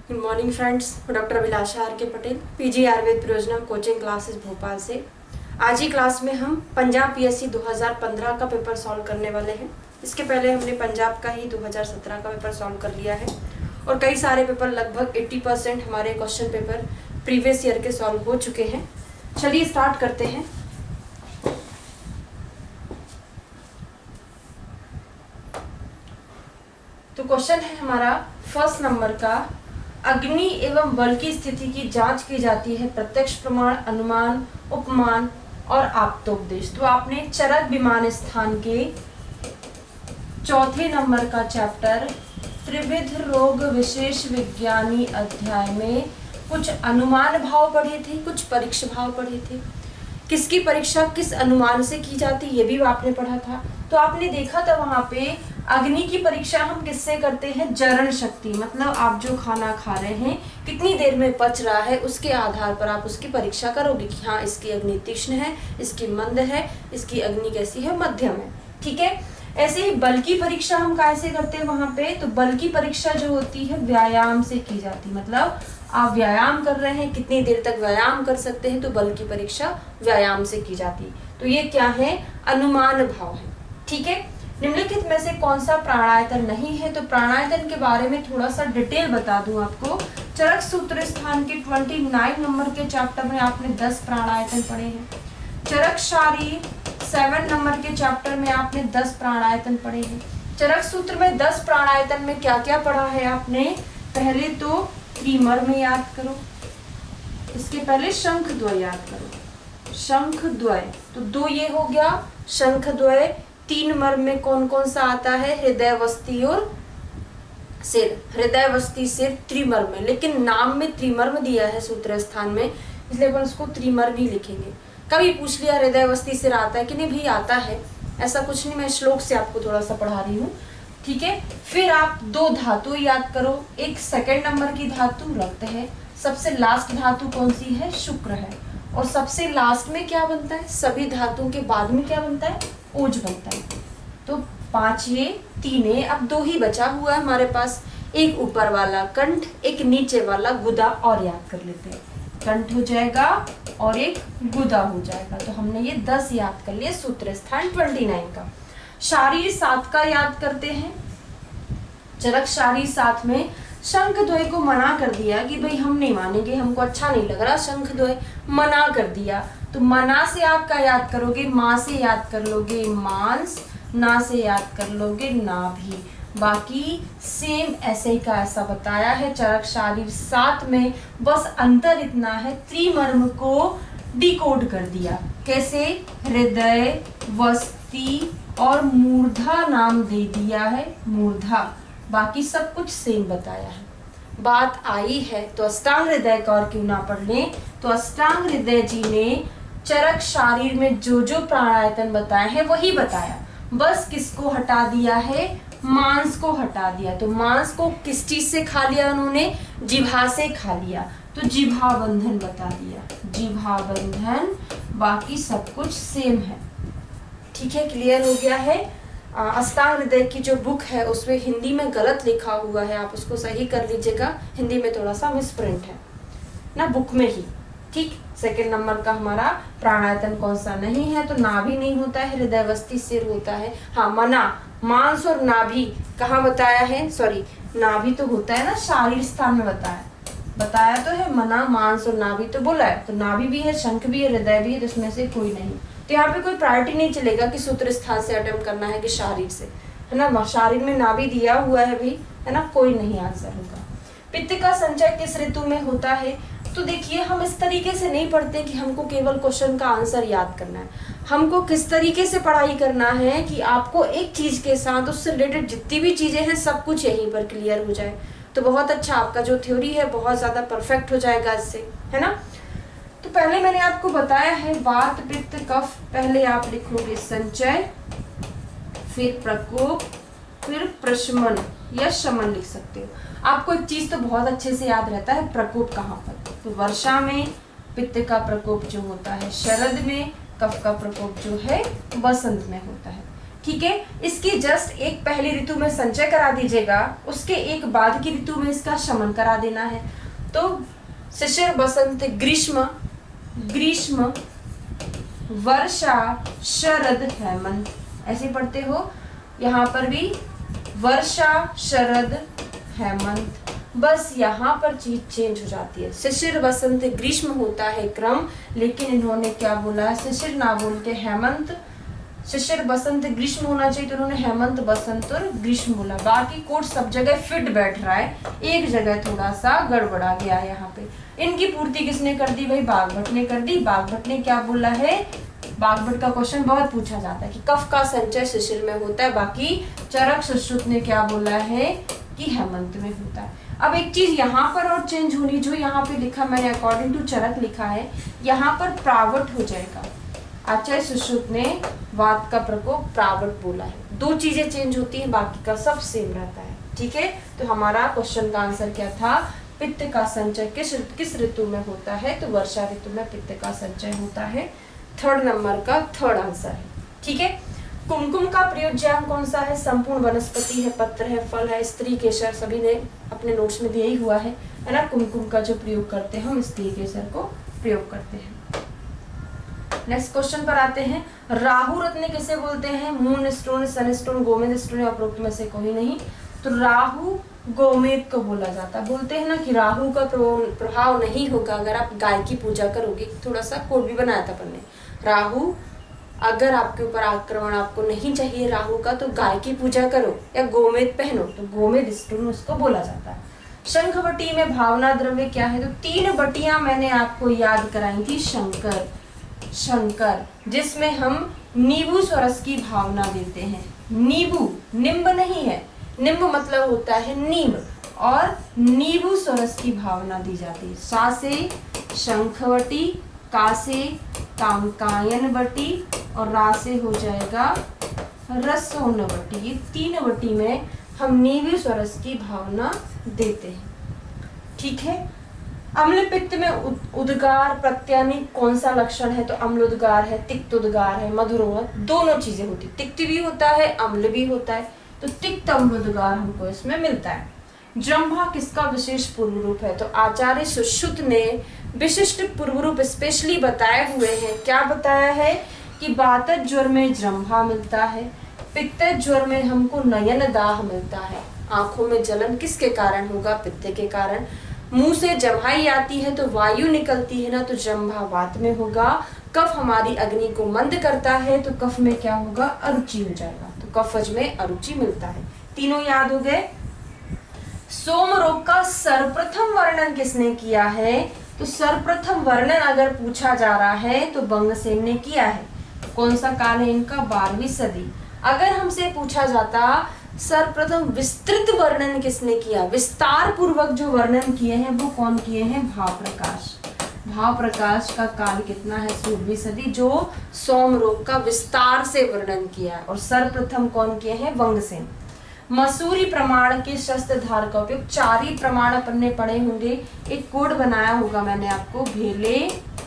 Good morning friends, doctor Abhilasha R K Patel, PG Ayurveda परियोजना coaching classes Bhopal से। आज ही क्लास में हम पंजाब पीएससी 2015 का पेपर सॉल्व करने वाले हैं। इसके पहले हमने पंजाब का ही 2017 का पेपर सॉल्व कर लिया है और कई सारे पेपर, लगभग 80% हमारे क्वेश्चन पेपर प्रीवियस ईयर के सॉल्व हो चुके हैं। चलिए स्टार्ट करते हैं। तो क्वेश्चन है हमारा फर्स्ट नंबर का, अग्नि एवं बल की स्थिति की जांच की जाती है प्रत्यक्ष प्रमाण, अनुमान, उपमान और आप्तोपदेश। तो आपने चरक विमान स्थान के चौथे नंबर का चैप्टर त्रिविध रोग विशेष विज्ञानी अध्याय में कुछ अनुमान भाव पढ़े थे, कुछ परीक्ष भाव पढ़े थे। किसकी परीक्षा किस अनुमान से की जाती ये भी आपने पढ़ा था। तो आपने देखा था वहां पे अग्नि की परीक्षा हम किससे करते हैं, जरण शक्ति, मतलब आप जो खाना खा रहे हैं कितनी देर में पच रहा है उसके आधार पर आप उसकी परीक्षा करोगे कि हाँ इसकी अग्नि तीक्ष्ण है, इसकी मंद है, इसकी अग्नि कैसी है, मध्यम है। ठीक है। ऐसे ही बल की परीक्षा हम कैसे करते हैं वहां पे, तो बल की परीक्षा जो होती है व्यायाम से की जाती है, मतलब आप व्यायाम कर रहे हैं, कितनी देर तक व्यायाम कर सकते हैं, तो बल की परीक्षा व्यायाम से की जाती है। तो ये क्या है, अनुमान भाव है। ठीक है। निम्नलिखित में से कौन सा प्राणायतन नहीं है, तो प्राणायतन के बारे में थोड़ा सा डिटेल बता दूं आपको। चरक सूत्र स्थान के 29 नंबर के चैप्टर में आपने 10 प्राणायतन पढ़े हैं। चरक शारीर 7 नंबर के चैप्टर में आपने 10 प्राणायतन पढ़े हैं। चरक सूत्र में 10 प्राणायतन में क्या क्या पढ़ा है आपने, पहले तो त्रिमर में याद करो, इसके पहले शंख द्वय याद करो, शंख द्वय, तो 2 ये हो गया शंख द्वय। 3 मर्म में कौन कौन सा आता है, हृदय वस्ती और सिर, हृदय वस्ती सिर त्रिमर्म में, लेकिन नाम में त्रिमर्म दिया है सूत्र स्थान में, इसलिए अपन उसको त्रिमर्म ही लिखेंगे। कभी पूछ लिया हृदय वस्ती सिर आता है कि नहीं, भी आता है, ऐसा कुछ नहीं, मैं श्लोक से आपको थोड़ा सा पढ़ा रही हूँ। ठीक है। फिर आप 2 धातु याद करो, एक सेकंड नंबर की धातु रक्त है, सबसे लास्ट धातु कौन सी है, शुक्र है, और सबसे लास्ट में क्या बनता है, सभी धातुओं के बाद में क्या बनता है, ओज बनता है। तो 5 ये 3 ये, अब 2 ही बचा हुआ है हमारे पास, एक ऊपर वाला कंठ, एक नीचे वाला गुदा, और याद कर लेते हैं, कंठ हो जाएगा और एक गुदा हो जाएगा। तो हमने ये 10 याद कर लिए सूत्र स्थान 29 का। शारीर 7 का याद करते हैं। चरक शारीर 7 में शंख द्वय को मना कर दिया कि भाई हम नहीं मानेंगे, हमको अच्छा नहीं लग रहा शंख द्वय, मना कर दिया। तो मना से आप क्या याद करोगे, माँ से याद कर लोगे मांस, ना से याद कर लोगे नाभि, बाकी सेम ऐसे ही का ऐसा बताया है चरक शारीर 7 में। बस अंतर इतना है, त्रिमर्म को डिकोड कर दिया, कैसे, हृदय वस्ती और मूर्धा नाम दे दिया है, मूर्धा, बाकी सब कुछ सेम बताया है। बात आई है तो अष्टांग हृदय का और क्यों ना पढ़ लें, तो अष्टांग हृदय जी ने चरक शारीर में जो जो प्राणायतन बताए हैं वही बताया, बस किसको हटा दिया है, मांस को हटा दिया। तो मांस को किस चीज से खा लिया उन्होंने, जिह्वा से खा लिया, तो जिह्वा बंधन बता दिया, जिह्वा बंधन, बाकी सब कुछ सेम है। ठीक है, क्लियर हो गया है। अष्टांग हृदय की जो बुक है उसमें हिंदी में गलत लिखा हुआ है, आप उसको सही कर लीजिएगा, हिंदी में थोड़ा सा मिसप्रिंट है ना बुक में ही। ठीक। सेकंड नंबर का हमारा प्राणायतन कौन सा नहीं है, तो नाभि नहीं होता है, हृदय वस्ती सिर होता है। हाँ, मना, मांस और नाभि कहाँ बताया है, सॉरी नाभि तो होता है ना शारीर स्थान में बताया तो है, मना मांस और नाभि तो बोला है, तो नाभि भी है, शंख भी है, हृदय भी है, तो इसमें से कोई नहीं। तो यहाँ पे कोई प्रायोरिटी नहीं चलेगा कि सूत्र स्थान से अटेम्प्ट करना है कि शारीर से, है ना, शारीर में नाभि दिया हुआ है भी, है ना, कोई नहीं आंसर होगा। पित्त का संचय किस ऋतु में होता है, तो देखिए हम इस तरीके से नहीं पढ़ते कि हमको केवल क्वेश्चन का आंसर याद करना है, हमको किस तरीके से पढ़ाई करना है कि आपको एक चीज के साथ उससे रिलेटेड जितनी भी चीजें हैं सब कुछ यहीं पर क्लियर हो जाए, तो बहुत अच्छा आपका जो थ्योरी है बहुत ज्यादा परफेक्ट हो जाएगा इससे, है ना। तो पहले मैंने आपको बताया है वात पित्त कफ, पहले आप लिखोगे संचय, फिर प्रकोप, फिर प्रशमन या शमन लिख सकते हो। आपको एक चीज तो बहुत अच्छे से याद रहता है, प्रकोप कहाँ पर, तो वर्षा में, पित्त का प्रकोप जो होता है शरद में, कफ का प्रकोप जो है बसंत में होता है। ठीक है। इसकी जस्ट एक पहली ऋतु में संचय करा दीजिएगा, उसके एक बाद की ऋतु में इसका शमन करा देना है। तो शिशिर, बसंत, ग्रीष्म, ग्रीष्म, वर्षा, शरद, हेमंत, ऐसे पढ़ते हो। यहाँ पर भी वर्षा, शरद, हेमंत, बस यहाँ पर चीज चेंज हो जाती है। शिशिर, बसंत, ग्रीष्म होता है क्रम, लेकिन इन्होंने क्या बोला, शिशिर ना बोल के हेमंत, शिशिर, बसंत, ग्रीष्म होना चाहिए, तो उन्होंने हेमंत, बसंत और ग्रीष्म बोला। बाकी कोड सब जगह फिट बैठ रहा है, एक जगह थोड़ा सा गड़बड़ा गया है। यहाँ पे इनकी पूर्ति किसने कर दी भाई, बागभट्ट ने कर दी। बागभट्ट ने क्या बोला है, बागभट्ट का क्वेश्चन बहुत पूछा जाता है कि कफ का संचय शिशिर में होता है, बाकी चरक सुश्रुत ने क्या बोला है कि हेमंत में होता है। अब एक चीज यहाँ पर और चेंज होनी, जो यहाँ पे लिखा मैंने अकॉर्डिंग टू चरक लिखा है, यहाँ पर प्रावट हो जाएगा। आचार्य सुश्रुत ने वात का प्रकोप प्रावट बोला है। दो चीजें चेंज होती हैं, बाकी का सब सेम रहता है, ठीक है। तो हमारा क्वेश्चन का आंसर क्या था, पित्त का संचय किस ऋतु में होता है, तो वर्षा ऋतु में पित्त का संचय होता है। थर्ड नंबर का थर्ड आंसर है, ठीक है। कुमकुम का प्रयोज्यांग कौन सा है, संपूर्ण वनस्पति है, पत्र है, फल है, स्त्री केसर, सभी ने अपने नोट्स में दिया ही हुआ है ना। कुमकुम का जो प्रयोग करते हैं हम स्त्री केसर को प्रयोग करते हैं। नेक्स्ट क्वेश्चन पर आते हैं। राहु रत्न किसे बोलते हैं, मून स्टोन, सन स्टोन, गोमेद स्टोन, उपरोक्त में से कोई नहीं। तो राहु गोमेद को बोला जाता है। बोलते हैं ना कि राहु का प्रभाव नहीं होगा अगर आप गाय की पूजा करोगे। थोड़ा सा कोड भी बनाया था अपन ने, राहु अगर आपके ऊपर आक्रमण आपको नहीं चाहिए राहु का, तो गाय की पूजा करो या गोमेद पहनो, तो गोमेद स्टोन उसको बोला जाता है। शंखवटी में भावना द्रव्य क्या है, तो 3 बटियां मैंने आपको याद कराई थी, शंकर, शंकर, जिसमें हम नींबू स्वरस की भावना देते हैं। नींबू, निम्ब नहीं है, निम्ब मतलब होता है नीम, और नींबू स्वरस की भावना दी जाती है। सा से शंखवटी, का से कामकायन बटी, और रा से हो जाएगा रसोनवटी। ये 3 बटी में हम नींबू स्वरस की भावना देते हैं, ठीक है। अम्ल पित्त में उद्गार प्रत्यानी कौन सा लक्षण है, तो अम्ल उद्गार है, तिक्त उद्गार है, मधुर दोनों चीजें होती, तिक्त भी होता है अम्ल भी होता है, तो तिक्त अम्ल उद्गार हमको इसमें मिलता है। जंभा किसका विशेष पूर्व रूप है, तो आचार्य सुश्रुत ने विशिष्ट पूर्व रूप स्पेशली बताए हुए हैं। क्या बताया है कि वातज ज्वर में जंभा मिलता है, पित्त ज्वर में हमको नयन दाह मिलता है। आंखों में जलन किसके कारण होगा, पित्त के कारण। मुंह से जम्हाई आती है तो वायु निकलती है ना, तो जंभा वात में होगा। कफ हमारी अग्नि को मंद करता है, तो कफ में क्या होगा, अरुचि हो जाएगा, तो कफज में अरुचि मिलता है। तीनों याद हो गए। सोम रोग का सर्वप्रथम वर्णन किसने किया है, तो सर्वप्रथम वर्णन अगर पूछा जा रहा है तो बंगसेन ने किया है। कौन सा काल है इनका, 12वीं सदी। अगर हमसे पूछा जाता सर्वप्रथम विस्तृत वर्णन किसने किया, विस्तार पूर्वक जो वर्णन किए हैं वो कौन किए हैं, भाव प्रकाश। भाव प्रकाश का काल कितना है, 16वीं सदी, जो सोम रोग का विस्तार से वर्णन किया है। और सर्वप्रथम कौन किए हैं, बंगसेन। मसूरी प्रमाण के शस्त्र धार का उपयोग, 4 ही प्रमाण अपन ने पढ़े होंगे। एक कोड बनाया होगा मैंने आपको, भेले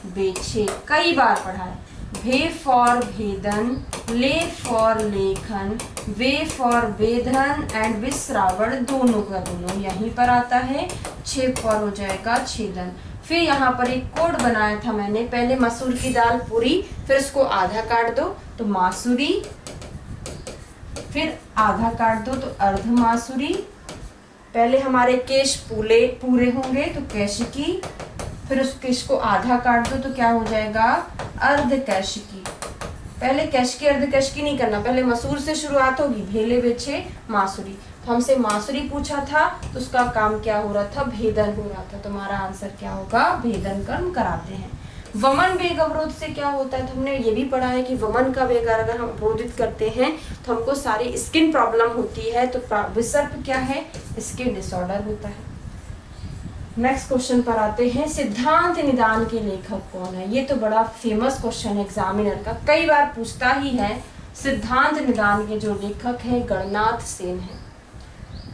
बेछे, कई बार पढ़ा है। भे फॉर भेदन, ले फॉर लेखन, वे फॉर वेधन एंड विश्रावण, दोनों का दोनों यहीं पर आता है। 6 फॉर हो जाएगा छेदन। फिर यहाँ पर एक कोड बनाया था मैंने, पहले मसूर की दाल पूरी, फिर उसको आधा काट दो तो मासूरी, फिर आधा काट दो तो अर्ध मासूरी। पहले हमारे केश पूरे होंगे तो कैशिकी, फिर उस केश को आधा काट दो तो क्या हो जाएगा, अर्ध कैशिकी। पहले कैशिकी अर्ध कैशिकी नहीं करना, पहले मसूर से शुरुआत होगी, भेले बेछे मासूरी। तो हमसे मासूरी पूछा था तो उसका काम क्या हो रहा था, भेदन हो रहा था। तुम्हारा आंसर क्या होगा, भेदन कर्म कराते हैं। वमन वेग अवरोध से क्या होता है, तो हमने ये भी पढ़ा है कि वमन का वेग अगर हम अवरोधित करते हैं तो हमको सारी स्किन प्रॉब्लम होती है। तो विसर्प क्या है, स्किन डिसऑर्डर होता है। नेक्स्ट क्वेश्चन पर आते हैं, सिद्धांत निदान के लेखक कौन है। ये तो बड़ा फेमस क्वेश्चन है एग्जामिनर का, कई बार पूछता ही है। सिद्धांत निदान के जो लेखक है गणनाथ सेन है।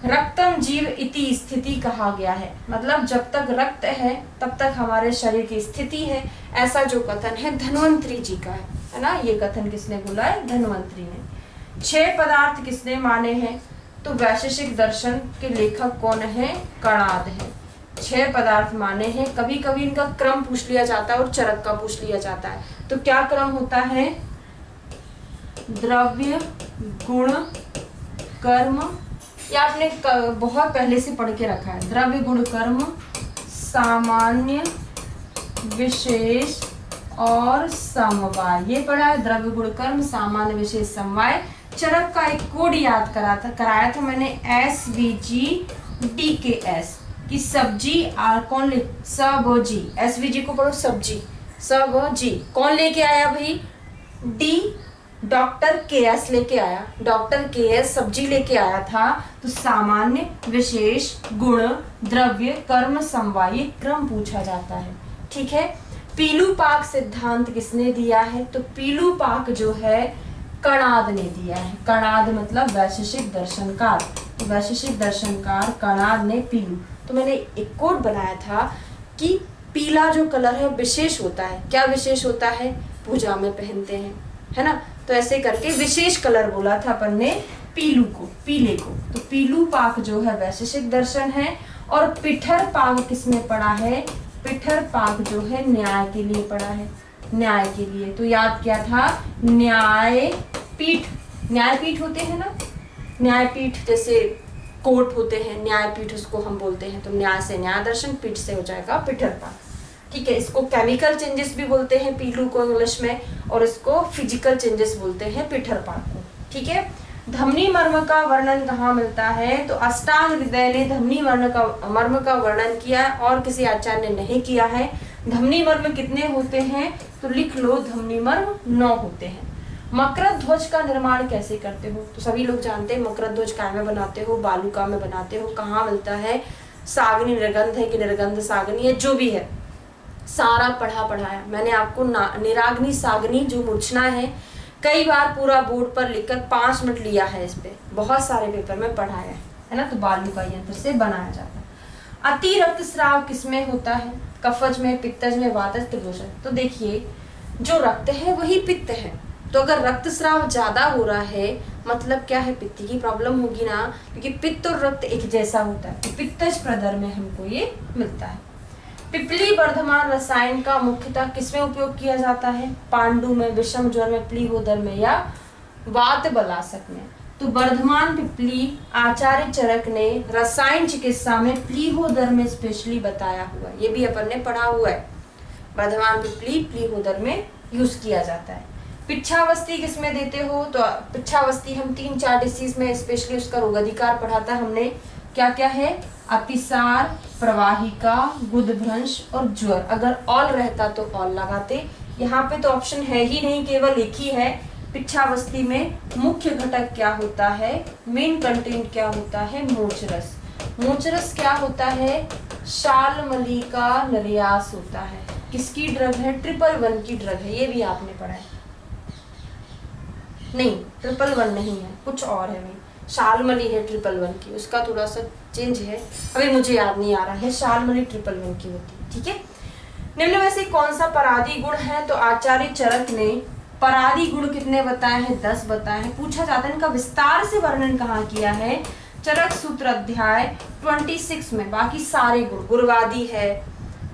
रक्तम जीव इति स्थिति कहा गया है, मतलब जब तक रक्त है तब तक हमारे शरीर की स्थिति है, ऐसा जो कथन है धन्वंतरी जी का है ना। ये कथन किसने बोला है, धन्वंतरी ने। छह पदार्थ किसने माने हैं? तो वैशेषिक दर्शन के लेखक कौन है? कणाद है। छह पदार्थ माने हैं। कभी कभी इनका क्रम पूछ लिया जाता है और चरक का पूछ लिया जाता है। तो क्या क्रम होता है? द्रव्य, गुण, कर्म, या आपने बहुत पहले से पढ़ के रखा है। द्रव्य, गुण, कर्म, सामान्य, विशेष और समवाय, ये पढ़ा है। द्रव्य, गुण, कर्म, सामान्य, विशेष, समवाय। चरक का एक कोड याद कराया था मैंने, SVGDKS की सब्जी। कौन ले? सब्जी। SVG को पढ़ो सब्जी, सब्जी। कौन लेके आया भाई? डी डॉक्टर KS लेके आया। डॉक्टर KS सब्जी लेके आया था। तो सामान्य, विशेष, गुण, द्रव्य, कर्म, समवाय, ये क्रम पूछा जाता है। ठीक है। पीलूपाक सिद्धांत किसने दिया है? तो पीलूपाक जो है कणाद ने दिया है। कणाद मतलब वैशेषिक दर्शनकार। तो वैशेषिक दर्शनकार कणाद ने पीलू। तो मैंने एक कोड बनाया था कि पीला जो कलर है विशेष होता है। क्या विशेष होता है? पूजा में पहनते हैं, है ना। तो ऐसे करके विशेष कलर बोला था अपन ने पीलू को, पीले को। तो पीलू पाक जो है वैशेषिक दर्शन है। और पिठर पाक किसमें पढ़ा है? पिठर पाक जो है न्याय के लिए पढ़ा है, न्याय के लिए। तो याद किया था न्यायपीठ। न्यायपीठ होते हैं ना, न्यायपीठ जैसे कोर्ट होते हैं, न्यायपीठ उसको हम बोलते हैं। तो न्याय से न्याय दर्शन, पीठ से हो जाएगा पिठर पाक। ठीक है। इसको केमिकल चेंजेस भी बोलते हैं पीलू को इंग्लिश में, और इसको फिजिकल चेंजेस बोलते हैं पिठर पाक को। ठीक है। धमनी मर्म का वर्णन कहाँ मिलता है? तो अष्टांग हृदय ने धमनी मर्म का वर्णन किया है और किसी आचार्य ने नहीं किया है। धमनी मर्म कितने होते हैं? तो लिख लो, धमनी मर्म 9 होते हैं। मकर ध्वज का निर्माण कैसे करते हो? तो सभी लोग जानते हैं मकर ध्वज काय में बनाते हो? बालूका में बनाते हो। कहाँ मिलता है? सागनी निर्गंध है कि निर्गंध सागनी है, जो भी है सारा पढ़ाया मैंने आपको। निराग्नि सागनी जो मूर्छना है, कई बार पूरा बोर्ड पर लिखकर 5 मिनट लिया है इस पे, बहुत सारे पेपर में पढ़ाया है ना। तो बालूका यंत्र से बनाया जाता है। अति रक्तस्राव किसमें होता है? कफज में, पित्तज में, वातज, त्रिदोष। तो देखिए, जो रक्त है वही पित्त है। तो अगर रक्तस्राव ज्यादा हो रहा है मतलब क्या है? पित्त की प्रॉब्लम होगी ना, क्योंकि पित्त और रक्त एक जैसा होता है। तो पित्तज प्रदर में हमको ये मिलता है। पिपली वर्धमान रसायन का मुख्यतः किसमें उपयोग किया जाता है? पांडु में, विषम ज्वर में, प्लीहोदर में या वात बलासक में। तो वर्धमान पिपली आचार्य चरक ने रसायन चिकित्सा में प्लीहोदर में स्पेशली बताया हुआ है। ये भी अपन ने पढ़ा हुआ है। वर्धमान पिपली प्लीहोदर में यूज किया जाता है। पिच्छावस्थी किसमें देते हो? तो पिच्छावस्थी हम 3-4 डिसीज में स्पेशली उसका रोगाधिकार पढ़ा था हमने। क्या क्या है? अतिसार, प्रवाहिका, गुदभ्रंश और ज्वर। अगर ऑल रहता तो ऑल लगाते। यहाँ पे तो ऑप्शन है ही नहीं, केवल एक ही है। पिच्छावस्थी में मुख्य घटक क्या होता है? मेन कंटेंट क्या होता है? मोचरस। मोचरस क्या होता है? शालमली का निर्यास होता है। किसकी ड्रग है? 111 की ड्रग है। ये भी आपने पढ़ा है? नहीं, 111 नहीं है, कुछ और है भाई। शालमली है 111 की, उसका थोड़ा सा चेंज है, अभी मुझे याद नहीं आ रहा है। शालमली 111 की होती है। ठीक है। निम्न में से कौन सा परादी गुण है? तो आचार्य चरक ने परादी गुण कितने बताए हैं? 10 बताए हैं। पूछा जाता है इनका विस्तार से वर्णन कहाँ किया है? चरक सूत्र अध्याय 26 में। बाकी सारे गुण, गुणवादी है,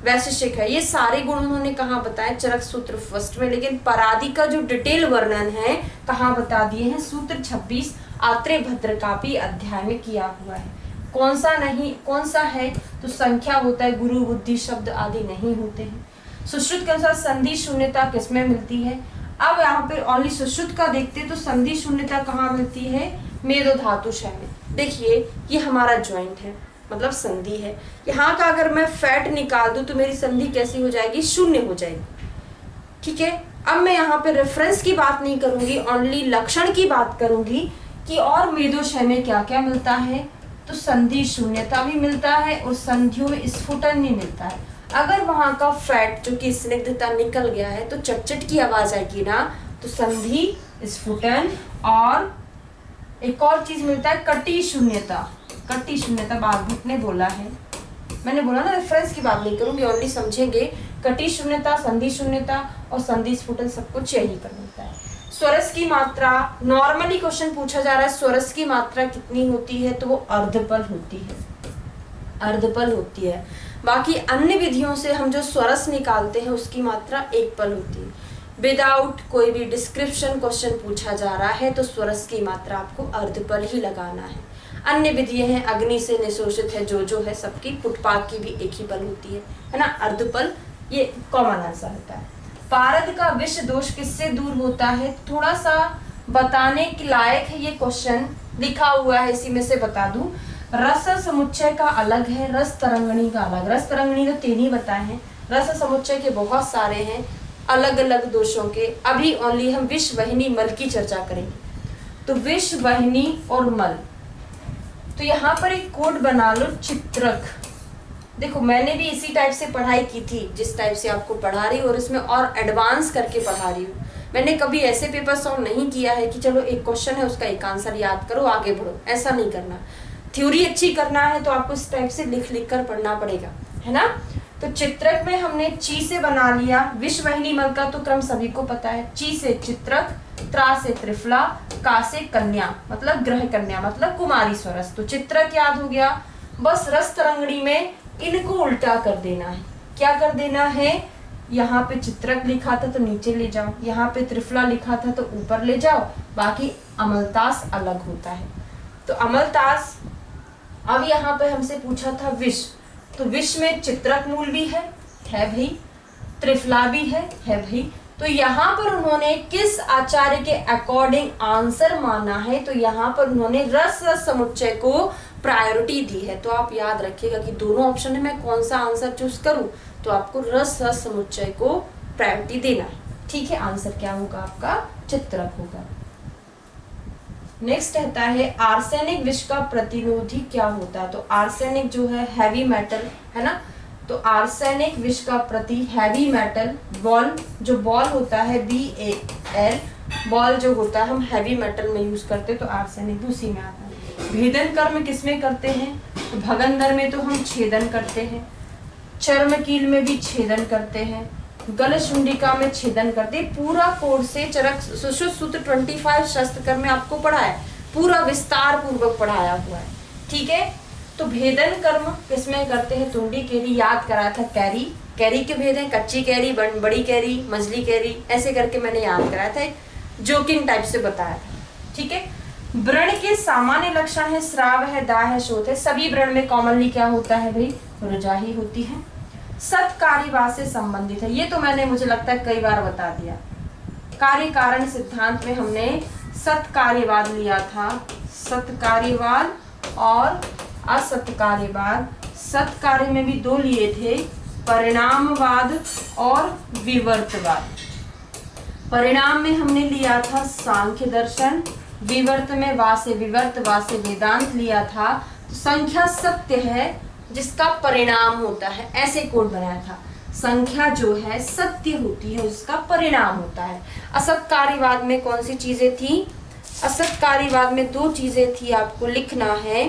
वैशेषिक है, ये सारे गुण उन्होंने कहाँ बताए? चरक सूत्र फर्स्ट में। लेकिन परादी का जो डिटेल वर्णन है कहाँ बता दिए हैं? सूत्र 26 आत्रेय भद्रकापी अध्याय में किया हुआ है। कौन सा नहीं, कौन सा है? तो संख्या होता है, गुरु, बुद्धि, शब्द आदि नहीं होते हैं। सुश्रुत के अनुसार संधि शून्यता किसमें मिलती है? अब यहाँ पे ओनली सुश्रुत का देखते तो संधि शून्यता कहाँ मिलती है? मेदो धातुशय में। देखिए, ये हमारा ज्वाइंट है, मतलब संधि है। यहाँ का अगर मैं फैट निकाल दूं तो मेरी संधि कैसी हो जाएगी? शून्य हो जाएगी। ठीक है। अब मैं यहाँ पे रेफरेंस की बात नहीं करूंगी, ओनली लक्षण की बात करूंगी कि और मेदोशय में क्या क्या मिलता है। तो संधि शून्यता भी मिलता है और संधियों में स्फुटन भी मिलता है। अगर वहां का फैट जो कि स्निग्धता निकल गया है तो चटचट की आवाज आएगी ना, तो संधि, स्फुटन और एक और चीज मिलता है कटी शून्यता। कटी शून्यता बागभट्ट ने बोला है, मैंने बोला ना रेफरेंस की बात नहीं करूंगी, ओनली समझेंगे। कटी शून्यता, संधि शून्यता और संधि स्फुटन सब कुछ यही पर मिलता है। स्वरस की मात्रा, नॉर्मली क्वेश्चन पूछा जा रहा है स्वरस की मात्रा कितनी होती है, तो वो अर्धपल होती है, अर्धपल होती है। बाकी अन्य विधियों से हम जो स्वरस निकालते हैं उसकी मात्रा एक पल होती है। विदाउट कोई भी डिस्क्रिप्शन क्वेश्चन पूछा जा रहा है तो स्वरस की मात्रा आपको अर्धपल ही लगाना है। अन्य विधियां हैं, अग्नि से निशोषित है, जो है सबकी, पुटपाक की भी एक ही पल होती है ना, अर्धपल, ये कॉमन आंसर होता है। पारद का विष दोष किससे दूर होता है, थोड़ा सा बताने के लायक है ये क्वेश्चन, लिखा हुआ है, इसी में से बता दूं। रस समुच्चय का अलग है, रस तरंगणी का अलग। रस तरंगणी तो 3 ही बताए हैं, रस समुच्चय के बहुत सारे हैं अलग अलग दोषों के। अभी ओनली हम विष, वहिनी, मल की चर्चा करेंगे। तो विष, वहिनी और मल, तो यहाँ पर एक कोड बना लो, चित्रक। देखो मैंने भी इसी टाइप से पढ़ाई की थी जिस टाइप से आपको पढ़ा रही हूँ, और इसमें और एडवांस करके पढ़ा रही हूँ। मैंने कभी ऐसे पेपर सॉल्व नहीं किया है कि चलो एक क्वेश्चन है उसका एक आंसर याद करो आगे बढ़ो, ऐसा नहीं करना। थ्योरी अच्छी करना है तो आपको इस टाइप से लिख लिख कर पढ़ना पड़ेगा, है ना। तो चित्रक में हमने ची से बना लिया, विष, वहिनी, मल का तो क्रम सभी को पता है। ची से चित्रक, त्रा से त्रिफला, का से कन्या मतलब ग्रह कन्या मतलब कुमारी स्वरस। तो चित्रक याद हो गया, बस रस तरंगणी में इनको उल्टा कर देना है। क्या कर देना है, यहाँ पे चित्रक लिखा था तो नीचे ले जाओ, यहाँ पे त्रिफला लिखा था तो ऊपर ले जाओ, बाकी अमलतास अलग होता है। तो अमलतास, अब यहाँ पे हमसे पूछा था विष, तो विष में चित्रक मूल भी है भाई, त्रिफला भी है भाई। तो यहाँ पर उन्होंने किस आचार्य के अकॉर्डिंग आंसर माना है, तो यहाँ पर उन्होंने रस समुच्चय को प्रायोरिटी दी है। तो आप याद रखिएगा कि दोनों ऑप्शन में मैं कौन सा आंसर चूज करूं, तो आपको रस समुच्चय को प्रायोरिटी देना है। ठीक है, आंसर क्या होगा आपका, चित्रक होगा। नेक्स्ट कहता है आर्सेनिक विष का प्रतिरोधी क्या होता है। तो आर्सेनिक जो है हैवी मेटल है ना, तो आर्सेनिक विष का प्रति हैवी मेटल बॉल, जो बॉल होता है BAL, बॉल जो होता है हम हैवी मेटल में यूज करते हैं, तो आर्सेनिक उसी में आता है। भेदन कर्म किसमें करते हैं, तो भगंदर में तो हम छेदन करते हैं, चर्म कील में भी छेदन करते हैं, गल शुंडिका में छेदन करते हैं। पूरा कोर्स से चरक सुश्रुत सूत्र 25 शस्त्र कर्म में आपको पढ़ा है, पूरा विस्तार पूर्वक पढ़ाया हुआ है। ठीक है, तो भेदन कर्म किसमें करते हैं, तुंडी कैरी, याद कराया था कैरी, कैरी के भेद है, कच्ची कैरी, बड़ी कैरी, मजली कैरी, ऐसे करके मैंने याद कराया था, जोकिंग टाइप से बताया था। ठीक है, व्रण के सामान्य लक्षण है श्राव है, दाह है, शोथ है। सभी व्रण में कॉमनली क्या होता है भाई, रुजा ही होती है। सत्कार्यवाद से संबंधित है, ये तो मैंने मुझे लगता है कई बार बता दिया। कार्य कारण सिद्धांत में हमने सत्कार्यवाद लिया था, सत्कार्यवाद और असत्कार्यवाद। सत्कार्य में भी 2 लिए थे, परिणामवाद और विवर्तवाद। परिणाम में हमने लिया था सांख्य दर्शन, विवर्त में वा से विवर्त, वा से वेदांत लिया था। तो संख्या सत्य है जिसका परिणाम होता है, ऐसे कोड बनाया था। संख्या जो है सत्य होती है, उसका परिणाम होता है। असत्कार्यवाद में कौन सी चीजें थी, असत्कार्यवाद में 2 चीजें थी, आपको लिखना है,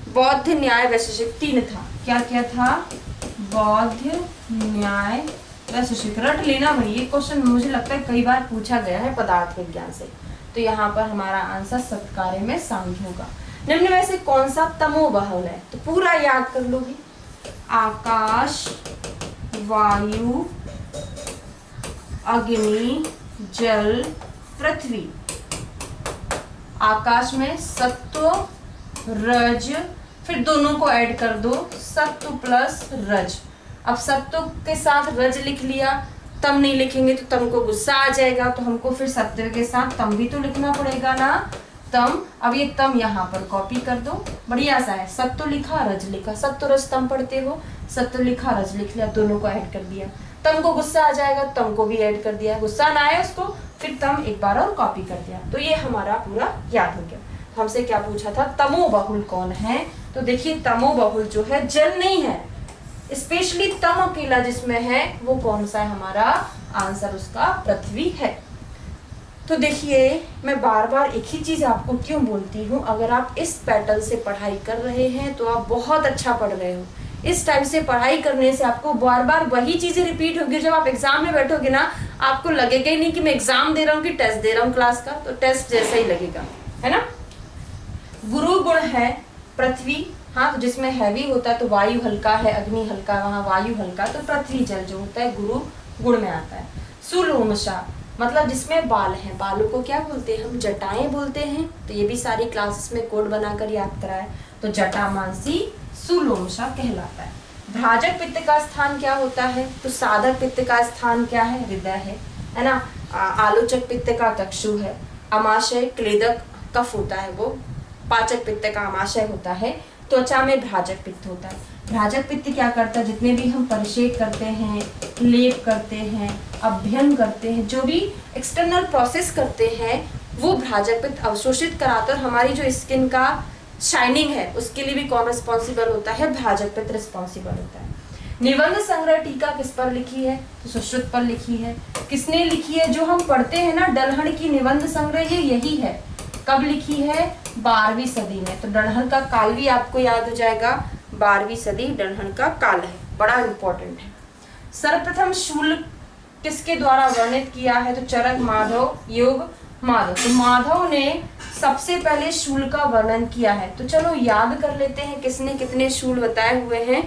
बौद्ध न्याय वैशेषिक। 3 था, क्या क्या था, बौद्ध न्याय वैशेषिक। रट लेना भाई, ये क्वेश्चन मुझे लगता है कई बार पूछा गया है पदार्थ विज्ञान से। तो यहाँ पर हमारा आंसर सत्कार्य में सांख्य होगा। निम्न में से कौन सा तमोबहुल है, तो पूरा याद कर लोगी, आकाश, वायु, अग्नि, जल, पृथ्वी। आकाश में सत्व, रज, फिर दोनों को ऐड कर दो, सत्व प्लस रज। अब सत्व के साथ रज लिख लिया, तम नहीं लिखेंगे तो तम को गुस्सा आ जाएगा, तो हमको फिर सत्व के साथ तम भी तो लिखना पड़ेगा ना, तम। अब ये तम यहाँ पर कॉपी कर दो, बढ़िया सा है, सत्व लिखा, रज लिखा, सत्व रज तम पढ़ते हो, सत्व लिखा, रज लिख लिया, दोनों को ऐड कर दिया। तम को गुस्सा आ जाएगा, तम को भी ऐड कर दिया, गुस्सा ना आए उसको, फिर तम एक बार और कॉपी कर दिया। तो ये हमारा पूरा याद हो गया। हमसे क्या पूछा था, तमोबहुल कौन है, तो देखिए तमोबहुल जो है जल नहीं है, स्पेशली तम अकेला जिसमें है वो कौन सा है, हमारा आंसर उसका पृथ्वी है। तो देखिए मैं बार बार एक ही चीज आपको क्यों बोलती हूँ, अगर आप इस पैटर्न से पढ़ाई कर रहे हैं तो आप बहुत अच्छा पढ़ रहे हो। इस टाइप से पढ़ाई करने से आपको बार बार वही चीजें रिपीट होगी। जब आप एग्जाम में बैठोगे ना, आपको लगेगा ही नहीं कि मैं एग्जाम दे रहा हूँ कि टेस्ट दे रहा हूँ क्लास का, तो टेस्ट जैसा ही लगेगा, है ना। गुरु गुण है पृथ्वी, हाँ, तो जिसमें हैवी होता है तो वायु हल्का है, अग्नि हल्का, वहाँ वायु हल्का, तो पृथ्वी जल जो होता है गुरु गुण में आता है। सुलोमशा मतलब जिसमें बाल हैं, बालों को क्या बोलते हैं हम, जटाएं बोलते हैं। तो ये भी सारी क्लासेस में कोड बनाकर याद कराए, तो जटामांसी सुलोमशा कहलाता है। भ्राजक पित्त का स्थान क्या होता है, तो साधक पित्त का स्थान क्या है, हृदय है ना। आलोचक पित्त का चक्षु है। अमाशय क्लेदक कफ होता है वो, पाचक पित्त का अमाशय होता है। त्वचा में भ्राजक पित्त होता है। भ्राजक पित्त क्या करता है, जितने भी हम परिषेक करते हैं, लेप करते हैं, अभ्यंग करते हैं, जो भी एक्सटर्नल प्रोसेस करते हैं, वो भ्राजक पित्त अवशोषित कराता है। और हमारी जो स्किन का शाइनिंग है उसके लिए भी कौन रिस्पॉन्सिबल होता है, भ्राजक पित्त रिस्पॉन्सिबल होता है। निबंध संग्रह टीका किस पर लिखी है, तो सुश्रुत पर लिखी है। किसने लिखी है, जो हम पढ़ते हैं ना डलहन की निबंध संग्रह, ये यही है। कब लिखी है, 12वीं सदी में। तो डलहन का काल भी आपको याद हो जाएगा, 12वीं सदी डलहन का काल है, बड़ा इंपॉर्टेंट है। सर्वप्रथम शूल किसके द्वारा वर्णित किया है, तो चरक माधव योग माधव। तो माधव ने सबसे पहले शूल का वर्णन किया है। तो चलो याद कर लेते हैं किसने कितने शूल बताए हुए हैं।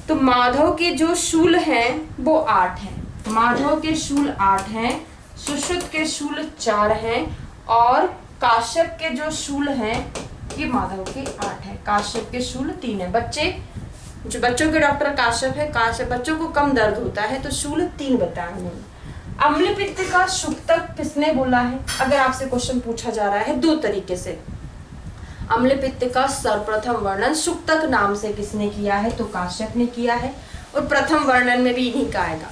तो माधव के जो शूल हैं वो 8 हैं, माधव के शूल 8 हैं, सुश्रुत के शूल 4 हैं, और काश्यप के जो शूल हैं ये माधव के 8 हैं, काश्यप के शूल 3 है। जो बच्चों के डॉक्टर काश्यप है, काश्यप बच्चों को कम दर्द होता है, तो शूल 3 बताए उन्होंने। अम्ल पित्त का शुक्तक किसने बोला है, अगर आपसे क्वेश्चन पूछा जा रहा है 2 तरीके से। अम्ल पित्त का सर्वप्रथम वर्णन शुक्तक नाम से किसने किया है, तो काश्यप ने किया है। और प्रथम वर्णन में भी इन्हीं का आएगा,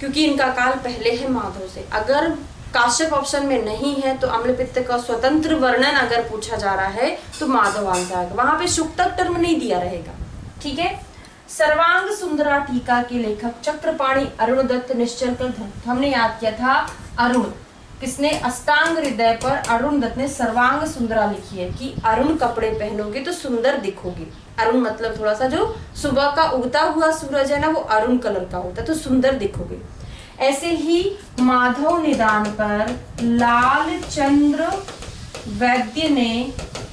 क्योंकि इनका काल पहले है माधव से। अगर काश्यप ऑप्शन में नहीं है तो अम्ल पित्त का स्वतंत्र वर्णन अगर पूछा जा रहा है तो माधव आंसर आएगा, वहां पे शुक्तक टर्म नहीं दिया रहेगा, ठीक है। सर्वांग सुंदरा टीका के लेखक चक्रपाणी अरुण दत्त निश्चल कर धन। हमने याद किया था अरुण किसने, अष्टांग हृदय पर अरुण दत्त ने सर्वांग सुंदरा लिखी है कि अरुण कपड़े पहनोगे तो सुंदर दिखोगे। अरुण मतलब थोड़ा सा जो सुबह का उगता हुआ सूरज है ना, वो अरुण कलर का होता है, तो सुंदर दिखोगे। ऐसे ही माधव निदान पर लाल चंद्र वैद्य ने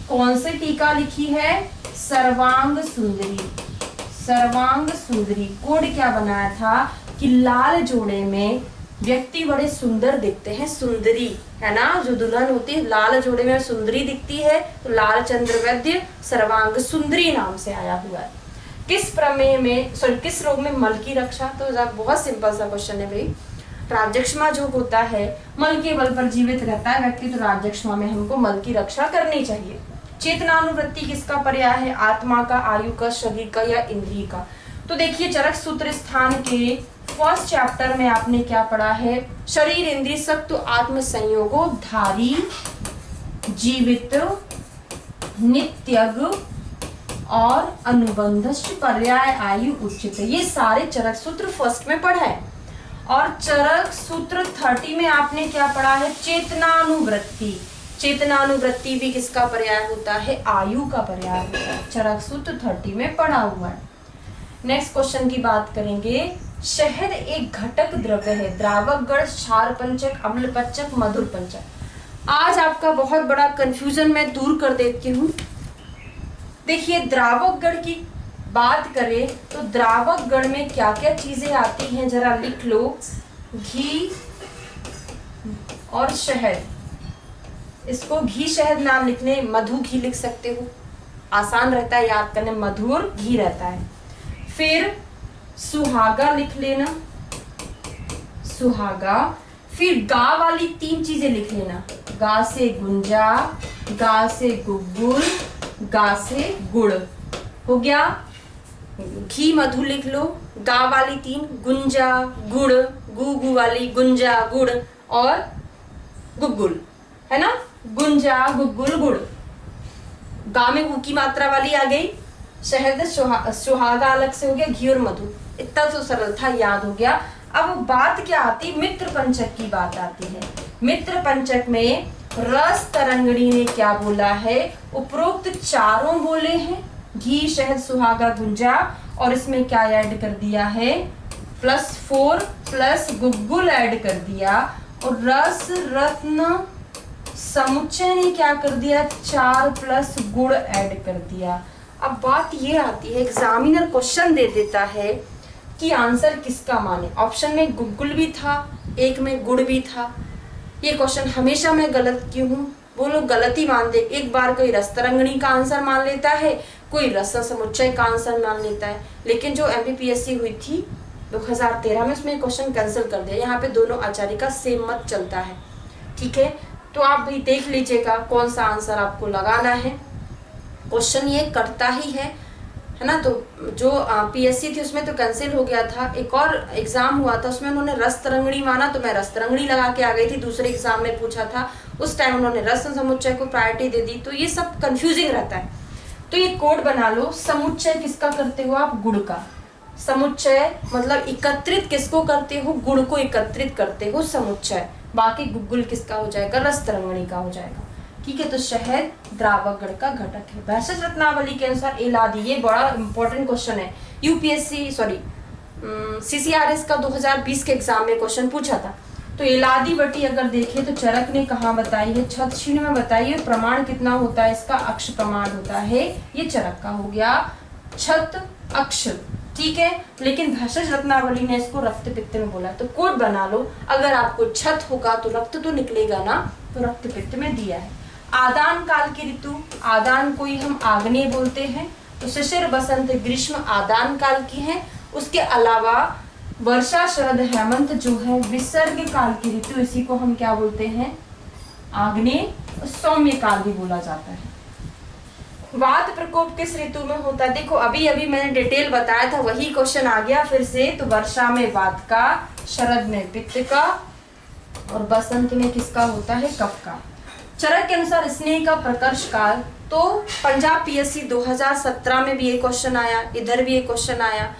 कौन सी टीका लिखी है, सर्वांग सुंदरी। सर्वांग सुंदरी कोड क्या बनाया था कि लाल जोड़े में व्यक्ति बड़े सुंदर दिखते हैं, सुंदरी है ना, जो दुल्हन होती है लाल जोड़े में सुंदरी दिखती है, तो लाल चंद्र वैद्य सर्वांग सुंदरी नाम से आया हुआ है। किस प्रमेय में किस रोग में मल की रक्षा, तो बहुत सिंपल सा क्वेश्चन है भाई। राज्यक्षमा जो होता है, मल के बल पर जीवित रहता है व्यक्ति, तो राज्यक्षमा में हमको मल की रक्षा करनी चाहिए। चेतनानुवृत्ति किसका पर्याय है, आत्मा का, आयु का, शरीर का या इंद्रिय का। तो देखिए चरक सूत्र स्थान के फर्स्ट चैप्टर में आपने क्या पढ़ा है, शरीर इंद्रिय सत्व आत्म संयोगो धारी जीवित नित्यग और अनुबंधश्च पर्याय आयु उचित। ये सारे चरक सूत्र फर्स्ट में पढ़ा है। और चरक सूत्र 30 में आपने क्या पढ़ा है, चेतनानुवृत्ति। चेतनानुवृत्ति भी किसका पर्याय होता है, आयु का पर्याय होता है, चरक सूत्र 30 में पढ़ा हुआ है। नेक्स्ट क्वेश्चन की बात करेंगे। शहद एक घटक द्रव्य है, द्रावक गण, क्षार पंचक, अम्ल पंचक, मधुर पंचक। आज आपका बहुत बड़ा कंफ्यूजन मैं दूर कर देती हूँ। देखिए द्रावक गण की बात करें तो द्रावक गण में क्या क्या चीजें आती हैं, जरा लिख लो। घी और शहद, इसको घी शहद नाम लिखने, मधु घी लिख सकते हो, आसान रहता है याद करने, मधुर घी रहता है। फिर सुहागा लिख लेना, सुहागा। फिर गा वाली 3 चीजें लिख लेना, गा से गुंजा, गा से गुग्गुल, गा से गुड़। हो गया, घी मधु लिख लो, गा वाली 3, गुंजा गुड़, गु वाली गुंजा गुड़ और गुग्गुल, है ना, गुंजा गुग्गुल गुड़। गा में गु की मात्रा वाली आ गई, शहद सुहागा अलग से हो गया, घी और मधु। इतना तो सरल था, याद हो गया। अब बात क्या आती, मित्र पंचक की बात आती है। मित्र पंचक में रस तरंगणी ने क्या बोला है, उपरोक्त चारों बोले हैं, घी शहद सुहागा गुंजा, और इसमें क्या ऐड कर दिया है, +4 प्लस गुग्गुल ऐड कर दिया, और रस रत्न समुच्चय ने क्या कर दिया, 4 प्लस गुड़ ऐड कर दिया। अब बात ये आती है, एग्जामिनर क्वेश्चन दे देता है कि आंसर किसका माने। ऑप्शन में गुग्गुल भी था, एक में गुड़ भी था। ये क्वेश्चन हमेशा मैं गलत क्यों हूँ, वो लोग गलत ही मानते। एक बार कोई रस तरंगणी का आंसर मान लेता है, कोई रस समुच्चय का आंसर मान लेता है। लेकिन जो MPPSC हुई थी 2013 में, उसमें क्वेश्चन कैंसिल कर दिया। यहाँ पे दोनों आचार्य का सेम मत चलता है, ठीक है। तो आप भी देख लीजिएगा कौन सा आंसर आपको लगाना है। क्वेश्चन ये करता ही है ना। तो जो PSC थी उसमें तो कैंसिल हो गया था। एक और एग्जाम हुआ था, उसमें उन्होंने रस तरंगणी माना, तो मैं रस तरंगणी लगा के आ गई थी। दूसरे एग्जाम में पूछा था, उस टाइम उन्होंने रस समुच्चय को प्रायोरिटी दे दी। तो ये सब कंफ्यूजिंग रहता है। तो ये कोड बना लो, समुच्चय किसका करते हो आप, गुड़ का। समुच्चय मतलब एकत्रित किसको करते हो, गुड़ को एकत्रित करते हो समुच्चय। बाकी गुग्गुल किसका हो जाएगा, रस तरंगणी का हो जाएगा, ठीक है। तो शहद द्रावक गण का घटक है। भेषज रत्नावली के अनुसार एलादी, ये बड़ा इंपॉर्टेंट क्वेश्चन है। CCRS का 2020 के एग्जाम में क्वेश्चन पूछा था। तो एलादी बटी अगर देखें तो चरक ने कहाँ बताई है, छत क्षीण में बताई है। प्रमाण कितना होता है इसका, अक्ष प्रमाण होता है। ये चरक का हो गया, छत अक्ष, ठीक है। लेकिन भेषज रत्नावली ने इसको रक्त पित्त में बोला। तो कोड बना लो, अगर आपको छत होगा तो रक्त तो निकलेगा ना, तो रक्त पित्त में दिया है। आदान काल की ऋतु, आदान को ही हम आग्नेय बोलते हैं। तो शिशिर बसंत ग्रीष्म आदान काल की है। उसके अलावा वर्षा शरद हेमंत जो है विसर्ग काल की ऋतु, इसी को हम क्या बोलते हैं, आग्नेय सौम्य काल भी बोला जाता है। वात प्रकोप किस ऋतु में होता है, देखो अभी अभी मैंने डिटेल बताया था, वही क्वेश्चन आ गया फिर से। तो वर्षा में वात का, शरद में पित्त का, और बसंत में किसका होता है, कफ का। चरक के अनुसार स्नेह का प्रकर्ष काल, तो पंजाब PSC 2017 में भी ये क्वेश्चन आया, इधर भी ये क्वेश्चन आया।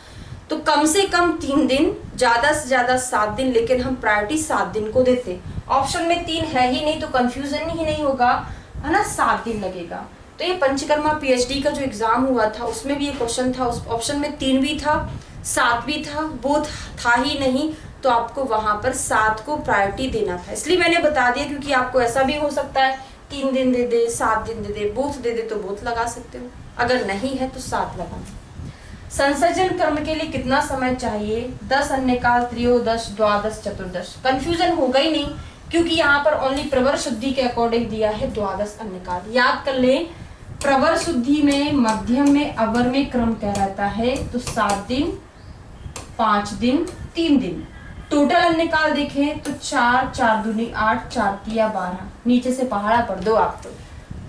तो कम से कम 3 दिन, ज्यादा से ज्यादा 7 दिन, लेकिन हम प्रायोरिटी 7 दिन को देते। ऑप्शन में 3 है ही नहीं तो कंफ्यूजन ही नहीं होगा, है ना, 7 दिन लगेगा। तो ये पंचकर्मा PhD का जो एग्जाम हुआ था उसमें भी ये क्वेश्चन था। उस ऑप्शन में 3 भी था, 7 भी था, बोथ था ही नहीं। तो आपको वहां पर 7 को प्रायोरिटी देना था, इसलिए मैंने बता दिया। क्योंकि आपको ऐसा भी हो सकता है 3 दिन दे दे, 7 दिन दे दे, बोथ दे दे तो बोथ लगा सकते हो, अगर नहीं है तो 7 लगाना। संसर्जन कर्म के लिए कितना समय चाहिए, 10 अन्यकाल, त्रयोदश, द्वादश, चतुर्दश। कंफ्यूजन होगा ही नहीं, क्योंकि यहाँ पर ओनली प्रवर शुद्धि के अकॉर्डिंग दिया है द्वादश अन्यकाल। याद कर ले, प्रवर शुद्धि में, मध्यम में, अवर में क्रम क्या रहता है, तो 7 दिन, 5 दिन, 3 दिन। टोटल अन्यकाल देखें तो 4, 4 दूनी 8, 4 तिया 12। नीचे से पहाड़ा पढ़ दो आप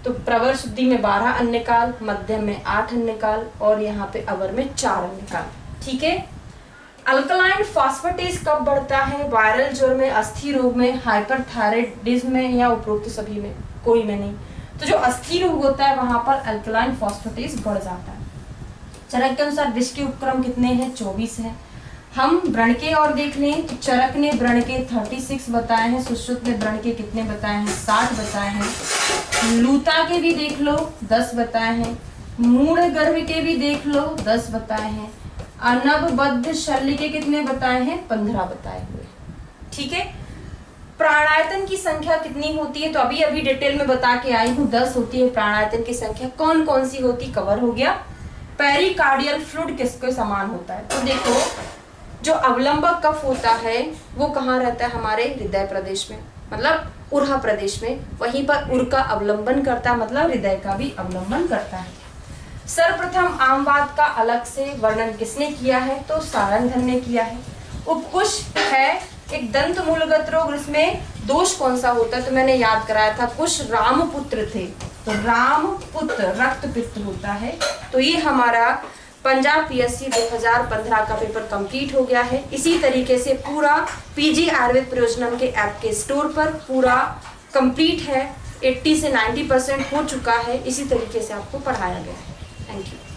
तो प्रवर शुद्धि में 12 अन्यकाल, मध्यम में 8 अन्यकाल, और यहाँ पे अवर में 4 अन्यकाल, ठीक है। अल्कलाइन फॉस्फेटेज कब बढ़ता है, वायरल ज्वर में, अस्थि रोग में, हाइपरथायराइडिज्म में, या उपरोक्त सभी में, कोई में नहीं। तो जो अस्थि रोग होता है वहां पर अल्कलाइन फॉस्फेटेज बढ़ जाता है। चरक के अनुसार विष के उपक्रम कितने हैं, 24 है। हम व्रण के और देख लें तो चरक ने व्रण के 36 बताए हैं, सुश्रुत ने व्रण के कितने बताए हैं, 60 बताए हैं। लूता के भी देख लो 10 बताए हैं। मूढ़ गर्भ के भी देख लो 10 बताए हैं। अनबबद्ध शल्य के कितने बताए हैं, 15 बताए हुए, ठीक है। प्राणायतन की संख्या कितनी होती है, तो अभी अभी डिटेल में बता के आई हूँ, 10 होती है प्राणायतन की संख्या। कौन कौन सी होती, कवर हो गया। पेरिकार्डियल फ्लूइड किसके समान होता है, तो देखो जो अवलंबक कफ होता है वो कहाँ रहता है, हमारे हृदय प्रदेश में, मतलब उरहा प्रदेश में। वहीं पर उर का अवलंबन करता है, मतलब हृदय का भी अवलंबन करता है। सर्वप्रथम आमवाद का अलग से वर्णन किसने किया है, तो सारंगधन ने किया है। उपकुश है एक दंत मूलगत रोग, इसमें दोष कौन सा होता है, तो मैंने याद कराया था, कुश रामपुत्र थे, तो रामपुत्र रक्त पित्त होता है। तो ये हमारा पंजाब PSC 2015 का पेपर कंप्लीट हो गया है। इसी तरीके से पूरा PG आयुर्वेद प्रयोजनम के ऐप के स्टोर पर पूरा कंप्लीट है, 80 से 90% हो चुका है। इसी तरीके से आपको पढ़ाया गया है। Thank you.